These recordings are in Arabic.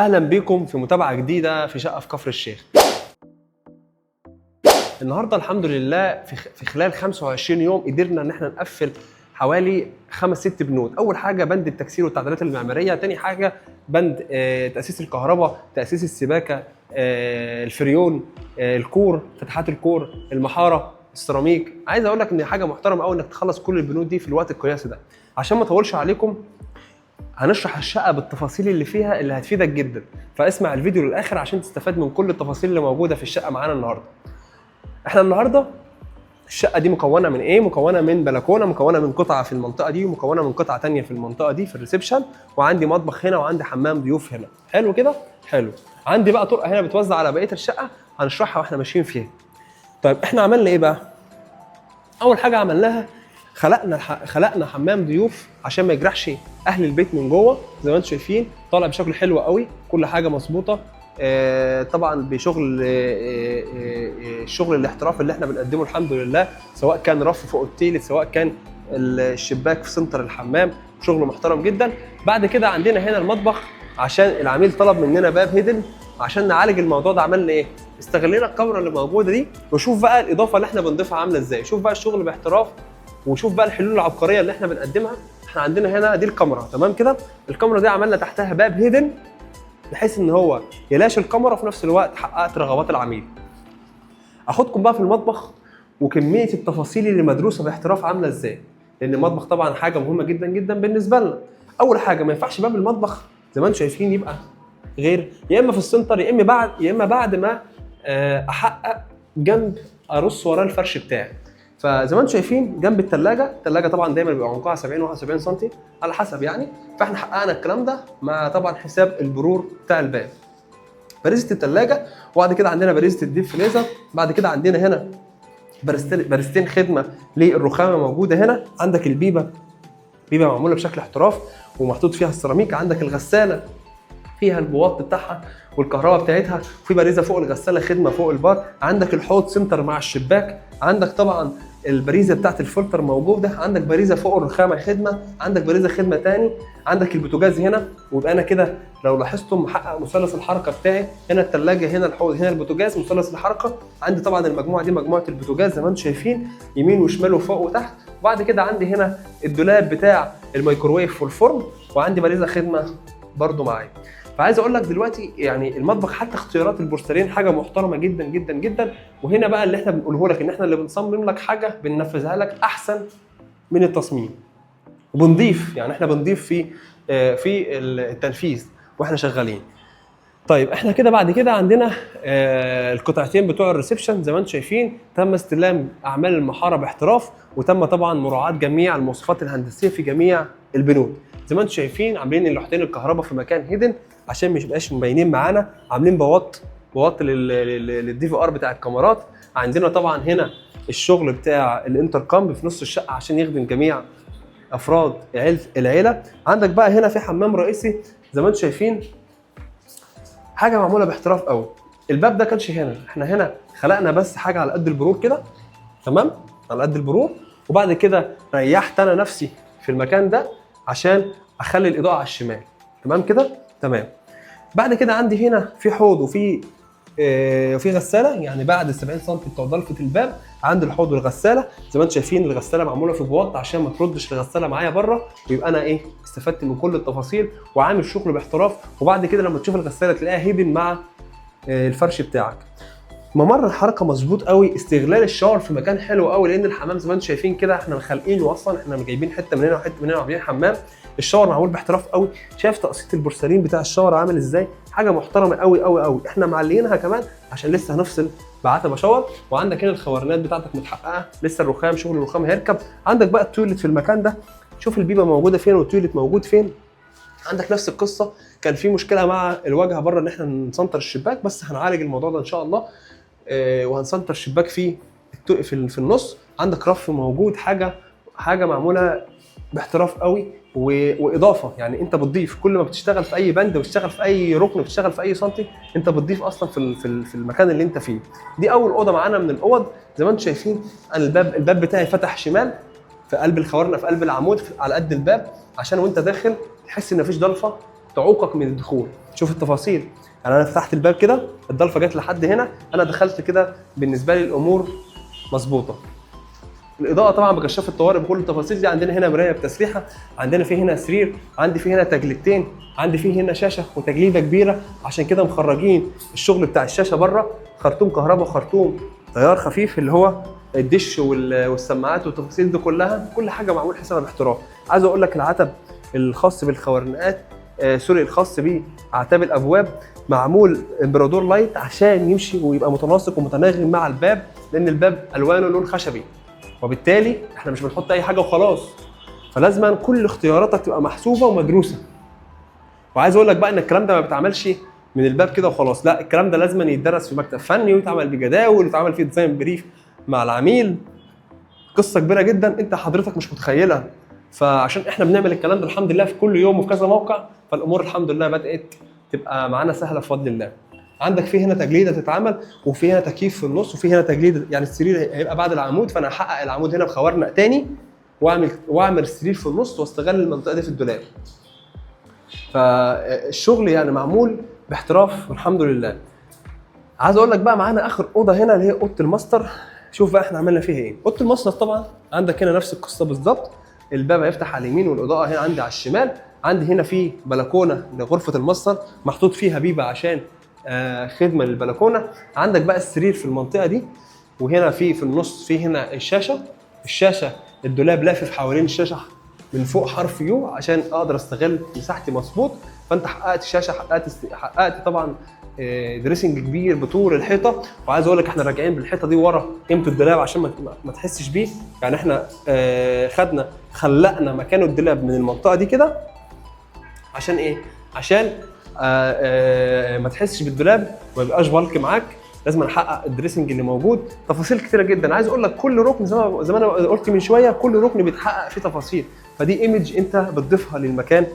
اهلا بيكم في متابعه جديده في شقه في كفر الشيخ. النهارده الحمد لله في خلال 25 يوم قدرنا ان احنا نقفل حوالي 5-6 بنود. اول حاجه بند التكسير والتعديلات المعماريه، تاني حاجه بند تاسيس الكهرباء، تاسيس السباكه، الفريون، الكور، فتحات الكور، المحاره، السيراميك. عايز اقول لك ان حاجه محترمه قوي انك تخلص كل البنود دي في الوقت القياسي ده. عشان ما اطولش عليكم هنشرح الشقه بالتفاصيل اللي فيها اللي هتفيدك جدا، فاسمع الفيديو للاخر عشان تستفاد من كل التفاصيل اللي موجوده في الشقه معانا النهارده. احنا النهارده الشقه دي مكونه من ايه؟ مكونه من بلكونه، مكونه من قطعه في المنطقه دي، ومكونه من قطعه ثانيه في المنطقه دي في الريسبشن، وعندي مطبخ هنا، وعندي حمام ضيوف هنا. حلو كده؟ حلو. عندي بقى طرقه هنا بتوزع على بقيه الشقه هنشرحها واحنا ماشيين فيها. طيب احنا عملنا ايه بقى؟ اول حاجه عملناها خلقنا حمام ضيوف عشان ما يجرحش اهل البيت من جوه. زي ما انتم شايفين طالع بشكل حلو قوي، كل حاجه مظبوطه. طبعا بشغل الشغل الاحتراف اللي احنا بنقدمه الحمد لله، سواء كان رف فوق التيلت، سواء كان الشباك في سنتر الحمام، شغل محترم جدا. بعد كده عندنا هنا المطبخ، عشان العميل طلب مننا باب هيدن. عشان نعالج الموضوع ده عملنا ايه؟ استغلينا الكاميرا اللي موجوده دي، وشوف بقى الاضافه اللي احنا بنضيفها عامله ازاي. شوف بقى الشغل باحتراف، وشوف بقى الحلول العبقريه اللي احنا بنقدمها. احنا عندنا هنا دي الكاميرا، تمام كده؟ الكاميرا دي عملنا تحتها باب هيدن بحيث ان هو يلاشي الكاميرا وفي نفس الوقت حققت رغبات العميل. اخدكم بقى في المطبخ وكميه التفاصيل اللي مدروسه باحتراف عامله ازاي، لان المطبخ طبعا حاجه مهمه جدا جدا بالنسبه لنا. اول حاجه ما ينفعش باب المطبخ زي ما انتم شايفين يبقى غير، يا اما في السنتر يا اما بعد ما احقق جنب ارص وراه الفرش بتاعي. فزي ما انتم شايفين جنب الثلاجه طبعا دايما بيبقى عمقها 70-71 سم على حسب يعني. فاحنا حققنا الكلام ده مع طبعا حساب البرور بتاع الباب. باريزه الثلاجه، وبعد كده عندنا باريزه الديب فريزر. بعد كده عندنا هنا باريزتين خدمه للرخامه موجوده هنا. عندك البيبه معموله بشكل احتراف ومحطوط فيها السيراميك. عندك الغساله فيها البواط بتاعها والكهرباء بتاعتها، وفي باريزه فوق الغساله خدمه فوق البار. عندك الحوض سنتر مع الشباك. عندك طبعا الباريزه بتاعت الفلتر موجوده. عندك باريزه فوق الرخامه خدمه. عندك باريزه خدمه تاني. عندك البوتاجاز هنا، ويبقى انا كده لو لاحظتم محقق مثلث الحركه بتاعي. هنا الثلاجه، هنا الحوض، هنا البوتاجاز، مثلث الحركه. عندي طبعا المجموعه دي مجموعه البوتاجاز زي ما انتم شايفين، يمين وشمال وفوق وتحت. وبعد كده عندي هنا الدولاب بتاع الميكروويف والفرن، وعندي باريزه خدمه برده معايا. فعايز اقول لك دلوقتي يعني المطبخ حتى اختيارات البورسلين حاجه محترمه جدا جدا جدا. وهنا بقى اللي احنا بنقوله لك ان احنا اللي بنصمم لك حاجه بننفذها لك احسن من التصميم، وبنضيف يعني احنا بنضيف في التنفيذ واحنا شغالين. طيب احنا كده بعد كده عندنا القطعتين بتوع الريسبشن زي ما انتم شايفين تم استلام اعمال المحاره باحتراف، وتم طبعا مراعاه جميع المواصفات الهندسيه في جميع البنود. زي ما انتم شايفين عاملين اللوحتين الكهرباء في مكان هيدن عشان مش يبقاش مبينين معانا. عاملين بواط للدي في ار بتاع الكاميرات. عندنا طبعا هنا الشغل بتاع الانتركام في نص الشقه عشان يخدم جميع افراد العيله. عندك بقى هنا في حمام رئيسي زي ما انتم شايفين، حاجه معموله باحتراف قوي. الباب ده كانش هنا، احنا هنا خلقنا بس حاجه على قد البرور كده، تمام، على قد البرور. وبعد كده ريحت انا نفسي في المكان ده عشان اخلي الاضاءه على الشمال، تمام كده، تمام. بعد كده عندي هنا في حوض وفي غساله، يعني بعد 70 سم بتوع ضلفه الباب عند الحوض والغساله. زي ما انتم شايفين الغساله معموله في بواط عشان ما تردش الغساله معايا بره، ويبقى انا ايه استفدت من كل التفاصيل وعامل شغل باحتراف. وبعد كده لما تشوف الغساله تلاقيها هيدن مع الفرش بتاعك. ممر الحركه مظبوط قوي. استغلال الشاور في مكان حلو قوي، لان الحمام زي ما انتم شايفين كده احنا خالقينه اصلا، احنا جايبين حته من هنا وحته من هنا وعاملين حمام. الشاور معمول باحتراف قوي. شايف تقسيط البورسلين بتاع الشاور عامل ازاي؟ حاجه محترمه قوي قوي قوي. احنا معليينها كمان عشان لسه هنفصل بعتبه شاور. وعندك هنا الخوارنات بتاعتك متحققه، لسه الرخام شغل الرخام هيركب. عندك بقى التويلت في المكان ده، شوف البيبه موجوده فين والتويلت موجود فين. عندك نفس القصه، كان في مشكله مع الواجهه بره ان احنا نسنتر الشباك، بس هنعالج الموضوع ده ان شاء الله. وهنسنتر الشباك في النص. عندك رف موجود، حاجه معموله باحتراف قوي واضافه. يعني انت بتضيف كل ما بتشتغل في اي بند وبتشتغل في اي ركن وبتشتغل في اي سنتي، انت بتضيف اصلا في المكان اللي انت فيه. دي اول اوضه معانا من الاوض. زي ما انتم شايفين الباب بتاعي فتح شمال في قلب الخوارنه، في قلب العمود على قد الباب، عشان وانت داخل تحس ان مفيش ضلفه تعوقك من الدخول. شوف التفاصيل. يعني انا فتحت الباب كده، الضلفه جت لحد هنا، انا دخلت كده، بالنسبه لي الامور مظبوطه. الاضاءه طبعا بكشاف الطوارئ بكل التفاصيل دي. عندنا هنا مرايه بتسريحه، عندنا في هنا سرير، عندي في هنا تجليدتين، عندي في هنا شاشه وتجليده كبيره. عشان كده مخرجين الشغل بتاع الشاشه بره، خرطوم كهرباء وخرطوم تيار خفيف اللي هو الدش والسماعات والتفاصيل دي كلها، كل حاجه معمول حسابها باحتراف. عايز اقول لك العتب الخاص بالخوارنقات، سوري، الخاص باعتاب الابواب، معمول امبرادور لايت عشان يمشي ويبقى متناسق ومتناغم مع الباب، لان الباب الوانه لون خشبي، وبالتالي احنا مش بنحط اي حاجه وخلاص، فلازم كل اختياراتك تبقى محسوبه ومدروسه. وعايز اقول لك بقى ان الكلام ده ما بيتعملش من الباب كده وخلاص، لا، الكلام ده لازم يتدرس في مكتب فني ويتعمل بجداول ويتعمل فيه ديزاين بريف مع العميل، قصه كبيره جدا انت حضرتك مش متخيلها. فعشان احنا بنعمل الكلام ده الحمد لله في كل يوم وفي كذا موقع، فالامور الحمد لله بدات تبقى معانا سهله بفضل الله. عندك في هنا تجليده تتعمل، وفي هنا تكييف في النص، وفي هنا تجليد، يعني السرير هيبقى بعد العمود، فانا هحقق العمود هنا بخوارنق تاني واعمل السرير في النص واستغل المنطقه دي في الدولاب. فالشغل يعني معمول باحتراف والحمد لله. عايز اقول لك بقى معانا اخر اوضه هنا اللي هي اوضه الماستر. شوف بقى احنا عملنا فيها ايه. اوضه الماستر طبعا عندك هنا نفس القصه بالظبط، الباب هيفتح على اليمين والاضاءه هنا عندي على الشمال. عندي هنا في بلكونه لغرفه الماستر محطوط فيها بيبه عشان خدمه للبلكونه. عندك بقى السرير في المنطقه دي، وهنا في النص في هنا الشاشه الدولاب لافف حوالين الشاشه من فوق حرف يو عشان اقدر استغل مساحتي مظبوط. فانت حققت شاشه، حققت طبعا دريسنج كبير بطول الحيطه. وعايز اقول لك احنا راجعين بالحيطه دي ورا قيمه الدولاب عشان ما تحسش بيه. يعني احنا خلقنا مكان الدولاب من المنطقه دي كده عشان ايه؟ عشان ما تحسش بالدولاب وما يبقاش بالك معاك. لازم نحقق الدريسنج اللي موجود، تفاصيل كتيره جدا. عايز اقول لك كل ركن زي ما انا قلت من شويه، كل ركن بيتحقق فيه تفاصيل، فدي ايمج انت بتضيفها للمكان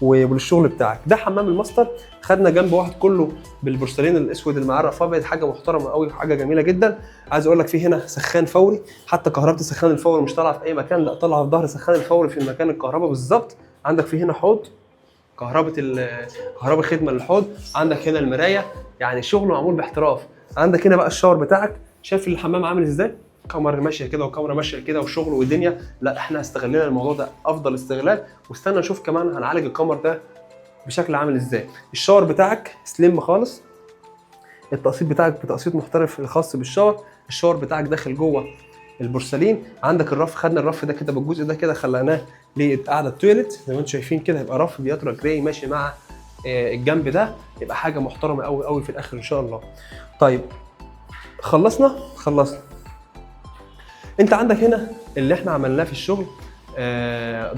وللشغل بتاعك. ده حمام الماستر، خدنا جنب واحد كله بالبورسلين الاسود المعرف ابيض، حاجه محترمه قوي، حاجه جميله جدا. عايز اقول لك في هنا سخان فوري، حتى كهرباء السخان الفوري مش طالعه في اي مكان، لا طالعه في ظهر السخان الفوري في المكان الكهرباء بالظبط. عندك في هنا حوض كهرباء خدمه للحوض. عندك هنا المرايه، يعني شغل معمول باحتراف. عندك هنا بقى الشاور بتاعك، شايف الحمام عامل ازاي؟ كاميرا ماشيه كده وكاميرا ماشيه كده وشغل ودنيا. لا احنا استغلنا الموضوع ده افضل استغلال، واستنى نشوف كمان هنعالج الكاميرا ده بشكل عامل ازاي. الشاور بتاعك سليم خالص، التقسيط بتاعك بتقسيط محترف الخاص بالشاور. الشاور بتاعك داخل جوه البورسلين. عندك الرف، خدنا الرف ده كده بالجزء ده كده خليناه لقعده التويلت زي ما انتم شايفين كده، يبقى رف بياترا جراي ماشي مع الجنب ده، يبقى حاجه محترمه قوي قوي في الاخر ان شاء الله. طيب خلصنا. انت عندك هنا اللي احنا عملناه في الشغل،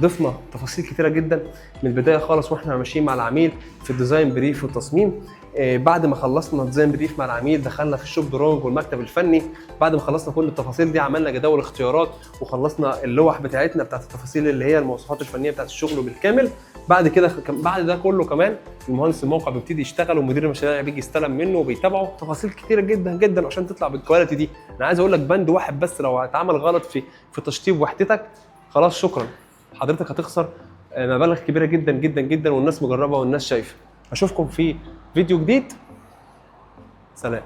ضفنا تفاصيل كتيره جدا من البدايه خالص واحنا ماشيين مع العميل في الديزاين بريف والتصميم. بعد ما خلصنا ديزاين بريف مع العميل دخلنا في الشوب درونج والمكتب الفني. بعد ما خلصنا كل التفاصيل دي عملنا جداول اختيارات وخلصنا اللوح بتاعتنا بتاعت التفاصيل اللي هي المواصفات الفنيه بتاعت الشغل بالكامل. بعد ده كله كمان المهندس الموقع بيبتدي يشتغل ومدير المشاريع بيجي يستلم منه وبيتابعه. تفاصيل كتيره جدا جدا عشان تطلع بالكواليتي دي. انا عايز اقول لك بند واحد بس لو اتعمل غلط في تشطيب وحدتك خلاص شكرا، حضرتك هتخسر مبالغ كبيره جدا جدا جدا، والناس مجربه والناس شايفه. اشوفكم في فيديو جديد، سلام.